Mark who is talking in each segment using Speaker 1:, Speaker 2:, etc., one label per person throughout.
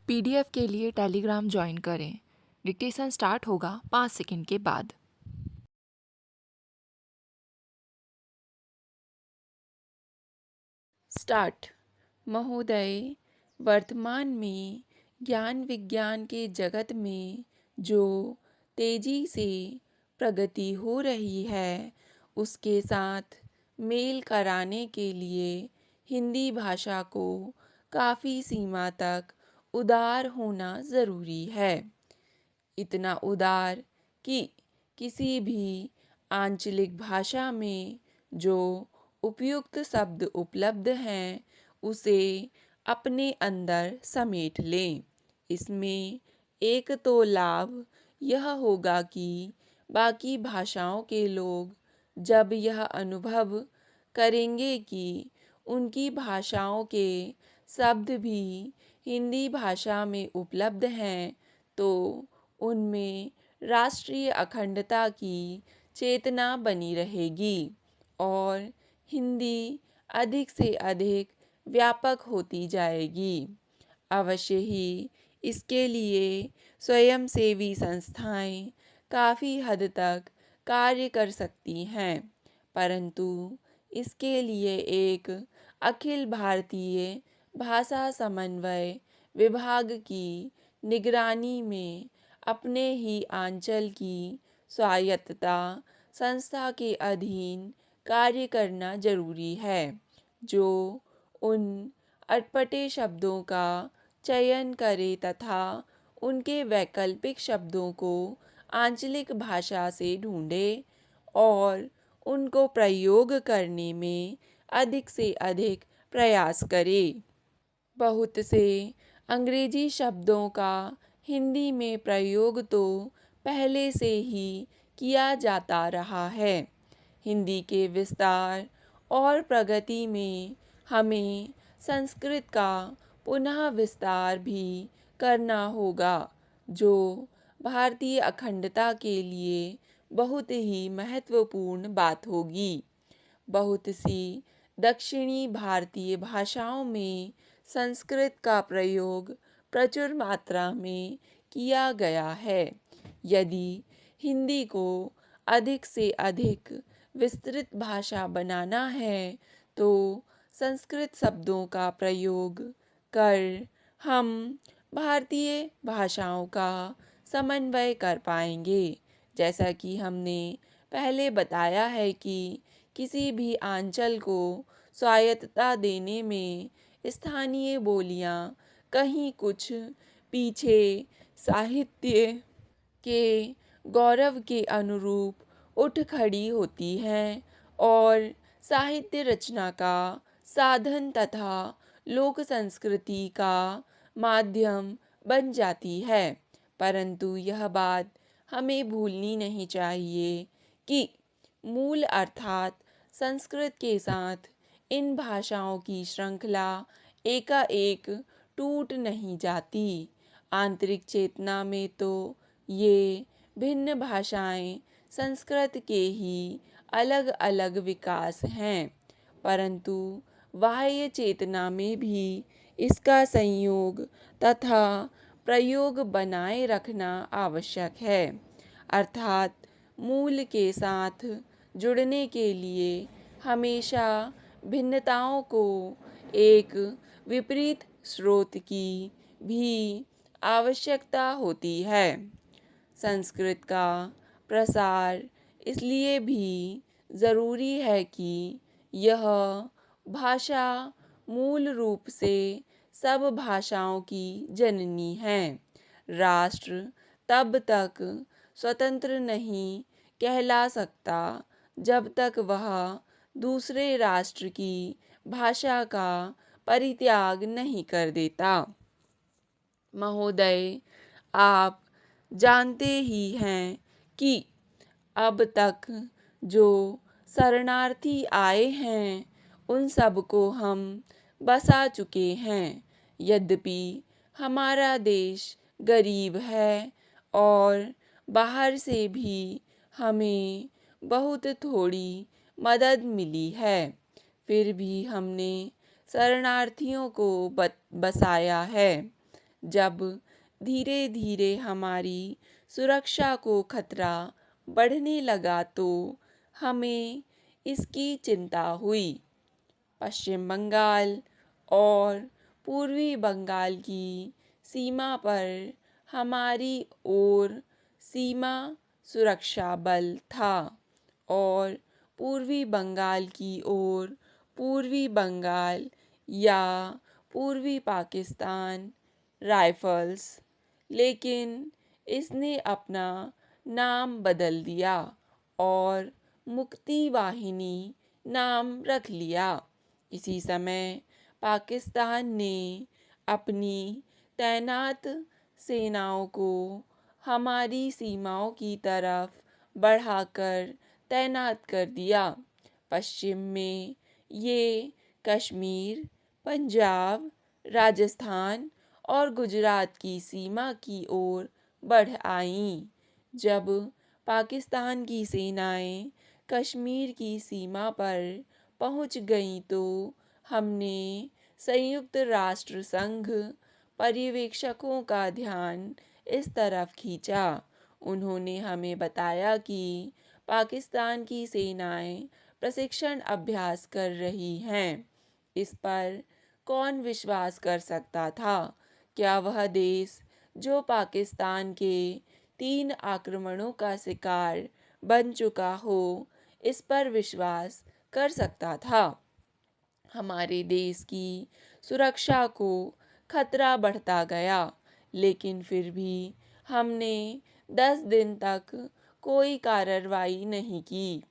Speaker 1: PDF के लिए Telegram join करें। डिक्टेशन स्टार्ट होगा 5 सेकंड के बाद। स्टार्ट। महोदय, वर्तमान में ज्ञान विज्ञान के जगत में जो तेजी से प्रगति हो रही है, उसके साथ मेल कराने के लिए हिंदी भाषा को काफ़ी सीमा तक उदार होना ज़रूरी है। इतना उदार कि किसी भी आंचलिक भाषा में जो उपयुक्त शब्द उपलब्ध हैं उसे अपने अंदर समेट लें। इसमें एक तो लाभ यह होगा कि बाकी भाषाओं के लोग जब यह अनुभव करेंगे कि उनकी भाषाओं के शब्द भी हिंदी भाषा में उपलब्ध हैं, तो उनमें राष्ट्रीय अखंडता की चेतना बनी रहेगी और हिंदी अधिक से अधिक व्यापक होती जाएगी। अवश्य ही इसके लिए स्वयंसेवी संस्थाएं काफ़ी हद तक कार्य कर सकती हैं, परंतु इसके लिए एक अखिल भारतीय भाषा समन्वय विभाग की निगरानी में अपने ही आंचल की स्वायत्तता संस्था के अधीन कार्य करना जरूरी है, जो उन अटपटे शब्दों का चयन करे तथा उनके वैकल्पिक शब्दों को आंचलिक भाषा से ढूंढे और उनको प्रयोग करने में अधिक से अधिक प्रयास करे। बहुत से अंग्रेजी शब्दों का हिंदी में प्रयोग तो पहले से ही किया जाता रहा है। हिंदी के विस्तार और प्रगति में हमें संस्कृत का पुनः विस्तार भी करना होगा, जो भारतीय अखंडता के लिए बहुत ही महत्वपूर्ण बात होगी। बहुत सी दक्षिणी भारतीय भाषाओं में संस्कृत का प्रयोग प्रचुर मात्रा में किया गया है। यदि हिंदी को अधिक से अधिक विस्तृत भाषा बनाना है, तो संस्कृत शब्दों का प्रयोग कर हम भारतीय भाषाओं का समन्वय कर पाएंगे। जैसा कि हमने पहले बताया है कि किसी भी आंचल को स्वायत्तता देने में स्थानीय बोलियां कहीं कुछ पीछे साहित्य के गौरव के अनुरूप उठ खड़ी होती हैं और साहित्य रचना का साधन तथा लोक संस्कृति का माध्यम बन जाती है। परंतु यह बात हमें भूलनी नहीं चाहिए कि मूल अर्थात संस्कृत के साथ इन भाषाओं की श्रृंखला एकाएक टूट नहीं जाती। आंतरिक चेतना में तो ये भिन्न भाषाएं संस्कृत के ही अलग अलग विकास हैं, परंतु बाह्य चेतना में भी इसका संयोग तथा प्रयोग बनाए रखना आवश्यक है। अर्थात मूल के साथ जुड़ने के लिए हमेशा भिन्नताओं को एक विपरीत स्रोत की भी आवश्यकता होती है। संस्कृत का प्रसार इसलिए भी ज़रूरी है कि यह भाषा मूल रूप से सब भाषाओं की जननी है। राष्ट्र तब तक स्वतंत्र नहीं कहला सकता जब तक वह दूसरे राष्ट्र की भाषा का परित्याग नहीं कर देता। महोदय, आप जानते ही हैं कि अब तक जो शरणार्थी आए हैं उन सबको हम बसा चुके हैं। यद्यपि हमारा देश गरीब है और बाहर से भी हमें बहुत थोड़ी मदद मिली है, फिर भी हमने शरणार्थियों को बसाया है।
Speaker 2: जब धीरे धीरे हमारी सुरक्षा को खतरा बढ़ने लगा तो हमें इसकी चिंता हुई। पश्चिम बंगाल और पूर्वी बंगाल की सीमा पर हमारी ओर सीमा सुरक्षा बल था और पूर्वी बंगाल की ओर पूर्वी बंगाल या पूर्वी पाकिस्तान राइफल्स। लेकिन इसने अपना नाम बदल दिया और मुक्ति वाहिनी नाम रख लिया। इसी समय पाकिस्तान ने अपनी तैनात सेनाओं को हमारी सीमाओं की तरफ बढ़ाकर तैनात कर दिया। पश्चिम में ये कश्मीर, पंजाब, राजस्थान और गुजरात की सीमा की ओर बढ़ आईं। जब पाकिस्तान की सेनाएं कश्मीर की सीमा पर पहुंच गईं तो हमने संयुक्त राष्ट्र संघ पर्यवेक्षकों का ध्यान इस तरफ खींचा। उन्होंने हमें बताया कि पाकिस्तान की सेनाएं प्रशिक्षण अभ्यास कर रही हैं। इस पर कौन विश्वास कर सकता था? क्या वह देश जो पाकिस्तान के 3 आक्रमणों का शिकार बन चुका हो, इस पर विश्वास कर सकता था? हमारे देश की सुरक्षा को खतरा बढ़ता गया, लेकिन फिर भी हमने 10 दिन तक कोई कार्रवाई नहीं की।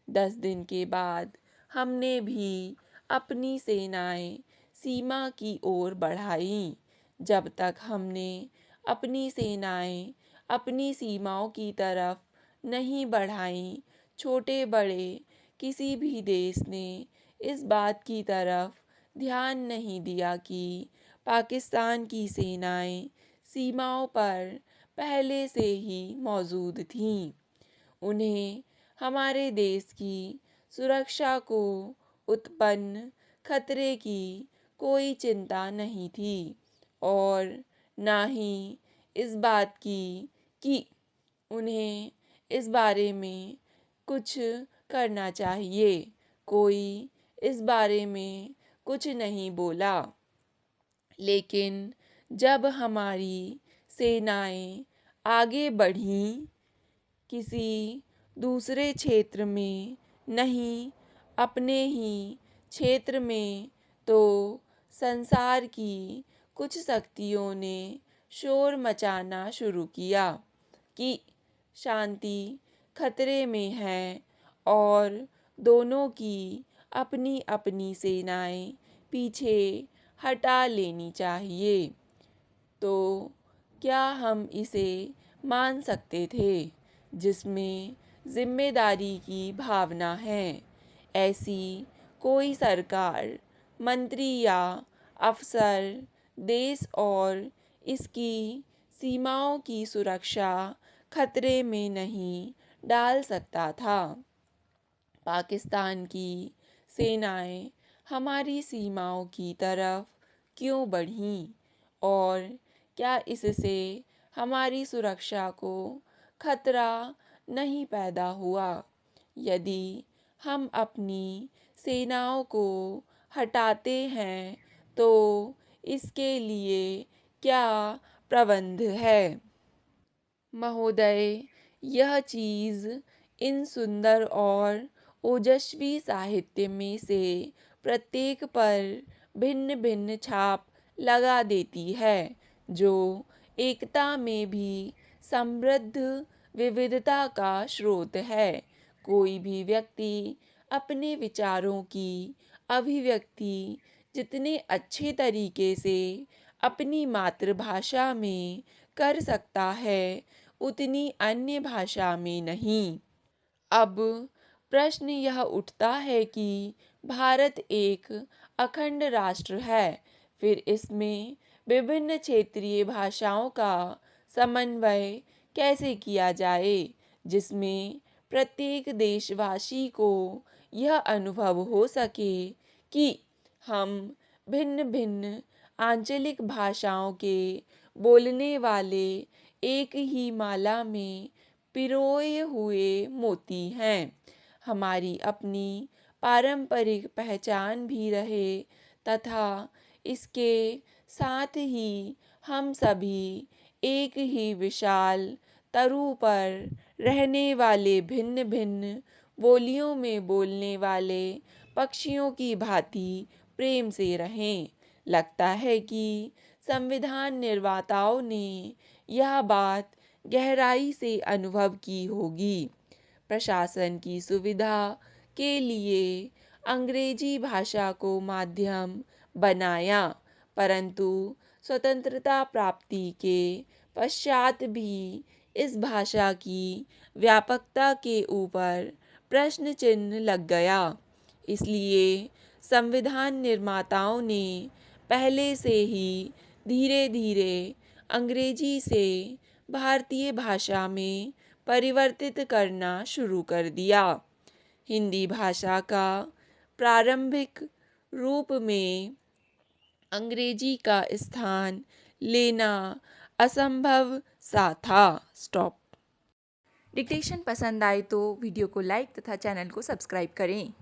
Speaker 2: 10 दिन के बाद हमने भी अपनी सेनाएं सीमा की ओर बढ़ाईं। जब तक हमने अपनी सेनाएं अपनी सीमाओं की तरफ नहीं बढ़ाईं, छोटे बड़े किसी भी देश ने इस बात की तरफ ध्यान नहीं दिया कि पाकिस्तान की सेनाएं सीमाओं पर पहले से ही मौजूद थीं। उन्हें हमारे देश की सुरक्षा को उत्पन्न खतरे की कोई चिंता नहीं थी और ना ही इस बात की कि उन्हें इस बारे में कुछ करना चाहिए। कोई इस बारे में कुछ नहीं बोला। लेकिन जब हमारी सेनाएं आगे बढ़ीं, किसी दूसरे क्षेत्र में नहीं, अपने ही क्षेत्र में, तो संसार की कुछ शक्तियों ने शोर मचाना शुरू किया कि शांति खतरे में है और दोनों की अपनी अपनी सेनाएं पीछे हटा लेनी चाहिए। तो क्या हम इसे मान सकते थे, जिसमें जिम्मेदारी की भावना है? ऐसी कोई सरकार, मंत्री या अफसर देश और इसकी सीमाओं की सुरक्षा खतरे में नहीं डाल सकता था। पाकिस्तान की सेनाएं हमारी सीमाओं की तरफ क्यों बढ़ीं और क्या इससे हमारी सुरक्षा को खतरा नहीं पैदा हुआ? यदि हम अपनी सेनाओं को हटाते हैं तो इसके लिए क्या प्रबंध है? महोदय, यह चीज़ इन सुंदर और ओजस्वी साहित्य में से प्रत्येक पर भिन्न भिन्न छाप लगा देती है, जो एकता में भी समृद्ध विविधता का स्रोत है। कोई भी व्यक्ति अपने विचारों की अभिव्यक्ति जितने अच्छे तरीके से अपनी मातृभाषा में कर सकता है, उतनी अन्य भाषा में नहीं। अब प्रश्न यह उठता है कि भारत एक अखंड राष्ट्र है, फिर इसमें विभिन्न क्षेत्रीय भाषाओं का समन्वय कैसे किया जाए, जिसमें प्रत्येक देशवासी को यह अनुभव हो सके कि हम भिन्न भिन्न आंचलिक भाषाओं के बोलने वाले एक ही माला में पिरोए हुए मोती हैं। हमारी अपनी पारंपरिक पहचान भी रहे तथा इसके साथ ही हम सभी एक ही विशाल तरु पर रहने वाले भिन्न भिन्न बोलियों में बोलने वाले पक्षियों की भांति प्रेम से रहें। लगता है कि संविधान निर्माताओं ने यह बात गहराई से अनुभव की होगी। प्रशासन की सुविधा के लिए अंग्रेजी भाषा को माध्यम बनाया, परंतु स्वतंत्रता प्राप्ति के पश्चात भी इस भाषा की व्यापकता के ऊपर प्रश्न चिन्ह लग गया। इसलिए संविधान निर्माताओं ने पहले से ही धीरे धीरे अंग्रेजी से भारतीय भाषा में परिवर्तित करना शुरू कर दिया। हिंदी भाषा का प्रारंभिक रूप में अंग्रेजी का स्थान लेना असंभव सा था। स्टॉप।
Speaker 1: डिक्टेशन पसंद आए तो वीडियो को लाइक तथा चैनल को सब्सक्राइब करें।